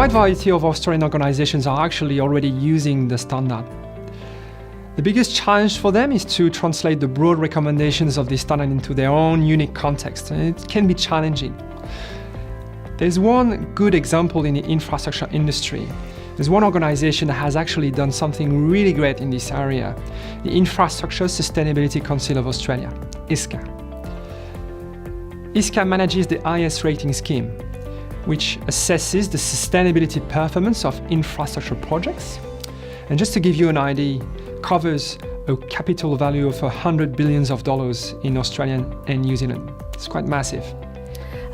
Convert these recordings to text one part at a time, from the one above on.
wide variety of Australian organizations are actually already using the standard. The biggest challenge for them is to translate the broad recommendations of this standard into their own unique context, and it can be challenging. There's one good example in the infrastructure industry. There's one organization that has actually done something really great in this area, the Infrastructure Sustainability Council of Australia, ISCA. ISCA manages the IS rating scheme, which assesses the sustainability performance of infrastructure projects. And just to give you an idea, covers a capital value of $100 billion in Australia and New Zealand. It's quite massive.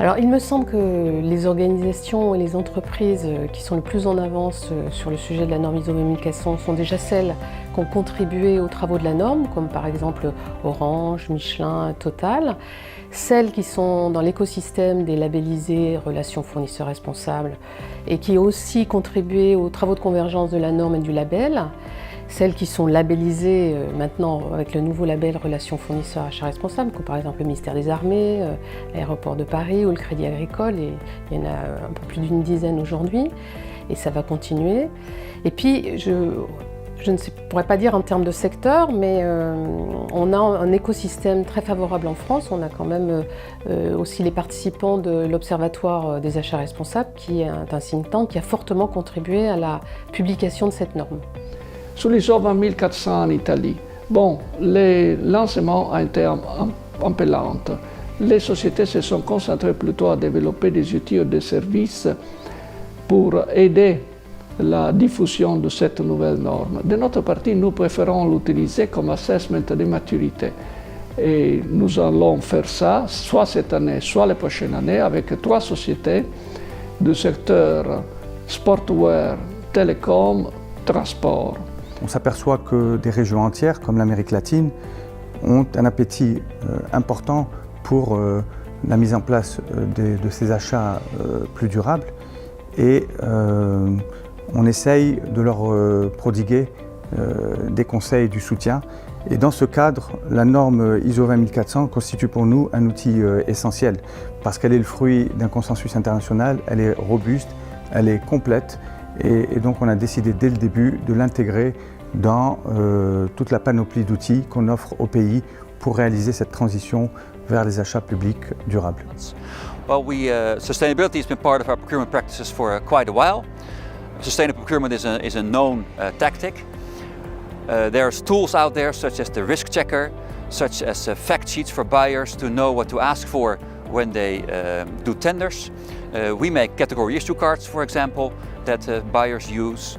Alors il me semble que les organisations et les entreprises qui sont le plus en avance sur le sujet de la norme ISO 20400 sont déjà celles qui ont contribué aux travaux de la norme, comme par exemple Orange, Michelin, Total. Celles qui sont dans l'écosystème des labellisés relations fournisseurs responsables et qui ont aussi contribué aux travaux de convergence de la norme et du label. Celles qui sont labellisées maintenant avec le nouveau label Relations fournisseurs achats responsables, comme par exemple le ministère des Armées, l'Aéroport de Paris ou le Crédit Agricole, et il y en a un peu plus d'une dizaine aujourd'hui, et ça va continuer. Et puis, je ne pourrais pas dire en termes de secteur, mais on a un écosystème très favorable en France. On a quand même aussi les participants de l'Observatoire des achats responsables, qui est un think tank qui a fortement contribué à la publication de cette norme. Sur l'ISO 20400 en Italie, bon, les lancements ont été un peu lents. Les sociétés se sont concentrées plutôt à développer des outils ou des services pour aider la diffusion de cette nouvelle norme. De notre partie, nous préférons l'utiliser comme assessment de maturité. Et nous allons faire ça, soit cette année, soit la prochaine année, avec 3 sociétés du secteur sportwear, télécom, transport. On s'aperçoit que des régions entières, comme l'Amérique latine, ont un appétit important pour la mise en place de ces achats plus durables, et on essaye de leur prodiguer des conseils et du soutien. Et dans ce cadre, la norme ISO 20400 constitue pour nous un outil essentiel, parce qu'elle est le fruit d'un consensus international, elle est robuste, elle est complète, et donc on a décidé dès le début de l'intégrer dans toute la panoplie d'outils qu'on offre au pays pour réaliser cette transition vers les achats publics durables. Well, sustainability has been part of our procurement practices for quite a while. Sustainable procurement is a known tactic. There's tools out there such as the risk checker, such as fact sheets for buyers to know what to ask for when they do tenders. We make category issue cards, for example, that buyers use.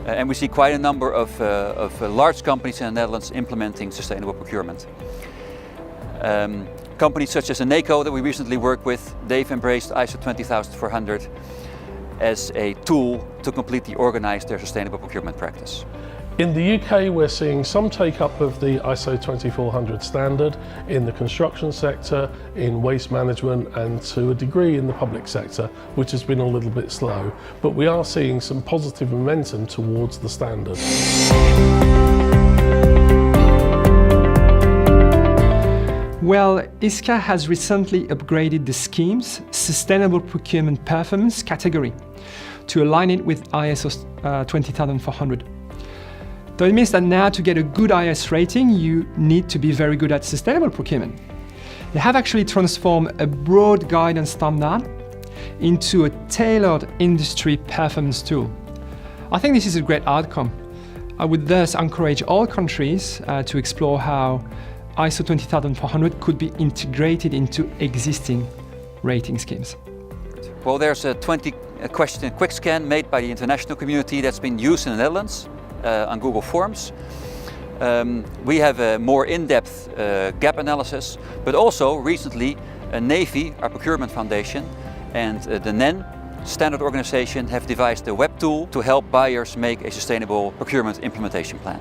And we see quite a number of large companies in the Netherlands implementing sustainable procurement. Companies such as Eneco that we recently worked with, they've embraced ISO 20400 as a tool to completely organize their sustainable procurement practice. In the UK, we're seeing some take-up of the ISO 20400 standard in the construction sector, in waste management, and to a degree in the public sector, which has been a little bit slow. But we are seeing some positive momentum towards the standard. Well, ISCA has recently upgraded the scheme's Sustainable Procurement Performance category to align it with ISO 20400. So it means that now to get a good IS rating, you need to be very good at sustainable procurement. They have actually transformed a broad guidance standard into a tailored industry performance tool. I think this is a great outcome. I would thus encourage all countries to explore how ISO 20400 could be integrated into existing rating schemes. Well, there's a 20-question quick scan made by the international community that's been used in the Netherlands on Google Forms. We have a more in-depth gap analysis, but also recently Navy, our procurement foundation, and the NEN standard organization have devised a web tool to help buyers make a sustainable procurement implementation plan.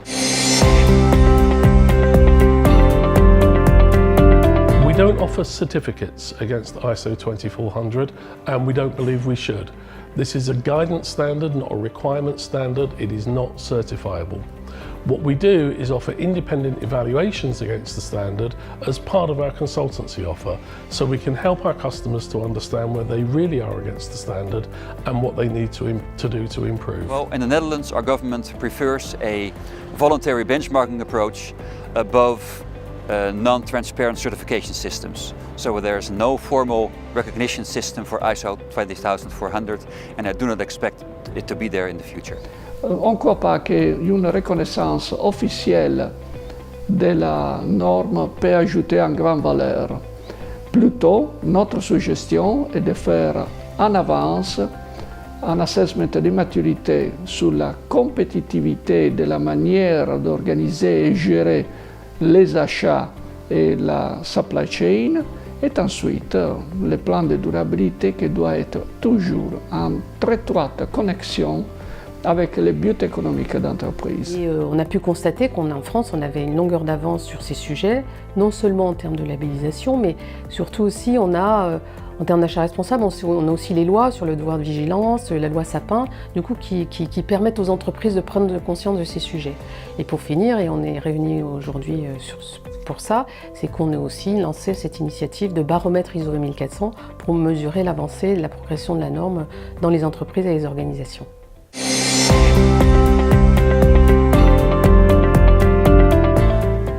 We don't offer certificates against ISO 20400, and we don't believe we should. This is a guidance standard, not a requirement standard. It is not certifiable. What we do is offer independent evaluations against the standard as part of our consultancy offer, so we can help our customers to understand where they really are against the standard and what they need to do to improve. Well, in the Netherlands, our government prefers a voluntary benchmarking approach above non-transparent certification systems. So there's no formal recognition system for ISO 20400, and I do not expect it to be there in the future. On ne croit pas qu'une reconnaissance officielle de la norme peut ajouter en grande valeur. Plutôt, notre suggestion est de faire en avance un assessment de maturité sur la compétitivité de la manière d'organiser et gérer les achats et la supply chain, et ensuite le plan de durabilité qui doit être toujours en très étroite connexion avec les buts économiques d'entreprise. On a pu constater qu'en France, on avait une longueur d'avance sur ces sujets, non seulement en termes de labellisation, mais surtout aussi on a, en termes d'achat responsable, on a aussi les lois sur le devoir de vigilance, la loi Sapin, du coup, qui permettent aux entreprises de prendre conscience de ces sujets. Et pour finir, et on est réunis aujourd'hui pour ça, c'est qu'on a aussi lancé cette initiative de baromètre ISO 20400 pour mesurer l'avancée et la progression de la norme dans les entreprises et les organisations.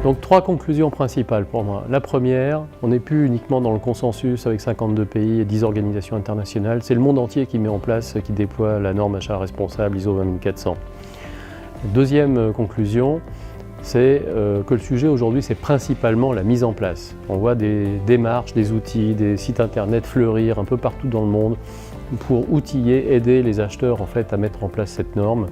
Donc 3 conclusions principales pour moi. La première, on n'est plus uniquement dans le consensus avec 52 pays et 10 organisations internationales, c'est le monde entier qui met en place, qui déploie la norme achat responsable ISO 20400. Deuxième conclusion, c'est que le sujet aujourd'hui c'est principalement la mise en place. On voit des démarches, des outils, des sites internet fleurir un peu partout dans le monde pour outiller, aider les acheteurs en fait, à mettre en place cette norme.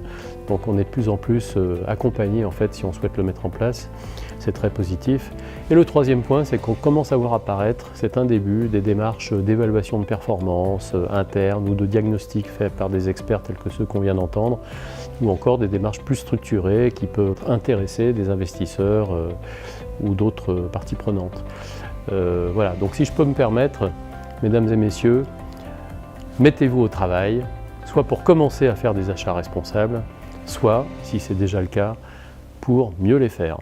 Donc on est de plus en plus accompagné en fait, si on souhaite le mettre en place. C'est très positif. Et le troisième point, c'est qu'on commence à voir apparaître, c'est un début, des démarches d'évaluation de performance interne ou de diagnostic fait par des experts tels que ceux qu'on vient d'entendre, ou encore des démarches plus structurées qui peuvent intéresser des investisseurs ou d'autres parties prenantes. Voilà, donc si je peux me permettre, mesdames et messieurs, mettez-vous au travail, soit pour commencer à faire des achats responsables, soit, si c'est déjà le cas, pour mieux les faire.